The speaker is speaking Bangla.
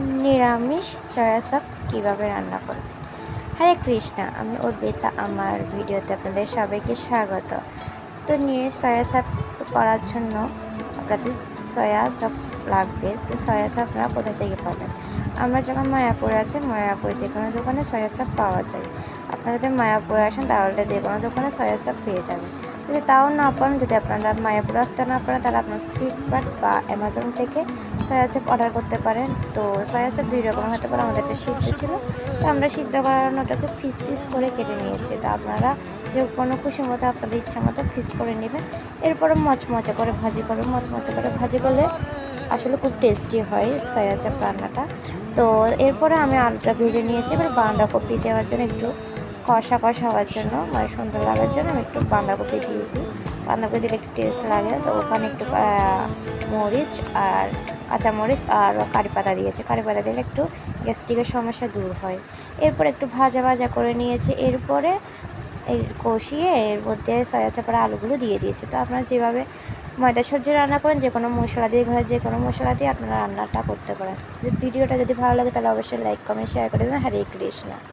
নিরামিষ সয়া চপ কীভাবে রান্না করবেন। হরে কৃষ্ণা, আমি অর্পিতা। আমার ভিডিওতে আপনাদের সবাইকে স্বাগত। তো সয়া চপ করার জন্য আপনাদের সয়া চপ লাগবে। তো সয়া চপ আপনারা কোথা থেকে পাবেন? আমরা যখন মায়াপুরে আছে, মায়াপুরে যে কোনো দোকানে সয়া চপ পাওয়া যায়। আপনারা যদি মায়াপুরে আসেন তাহলে যে কোনো দোকানে সয়া চপ পেয়ে যাবেন। যদি তাও না পারেন, যদি আপনারা মায়াপুরে আসতে না পারেন, তাহলে আপনার ফ্লিপকার্ট বা অ্যামাজন থেকে সয়া চপ অর্ডার করতে পারেন। তো সয়া চপ দুই রকম হতে পারে। আমাদের একটা সিদ্ধ ছিল, তো আমরা সিদ্ধ করানো ওটাকে পিস পিস করে কেটে নিয়েছি। তো আপনারা যে কোনো খুশি মতো আপনাদের ইচ্ছা মতো পিস করে নেবেন। এরপরে মচমচে করে ভাজি করবেন। মচমচে করে ভাজি করলে আসলে খুব টেস্টি হয় সয়া চপ রান্নাটা। তো এরপরে আমি আলুটা ভেজে নিয়েছি। এবার বাঁধাকপি দেওয়ার জন্য একটু কষা কষা হওয়ার জন্য, মানে সুন্দর লাগার জন্য আমি একটু বাঁধাকপি দিয়েছি। বাঁধাকপি দিলে একটু টেস্ট লাগে। তো ওখানে একটু মরিচ আর কাঁচামরিচ আর কারি পাতা দিয়েছি। কারি পাতা দিলে একটু গ্যাস্ট্রিকের সমস্যা দূর হয়। এরপর একটু ভাজা ভাজা করে নিয়েছি। এরপরে কষিয়ে এর মধ্যে সয়া চাপের আলুগুলো দিয়ে দিয়েছি। তো আপনারা যেভাবে ময়দা সবজি রান্না করেন, যে কোনো মশলা দিয়ে, ঘরে যে কোনো মশলা দিয়ে আপনারা রান্নাটা করতে পারেন। ভিডিওটা যদি ভালো লাগে তাহলে অবশ্যই লাইক কমেন্ট শেয়ার করে দেবেন। হরে কৃষ্ণ।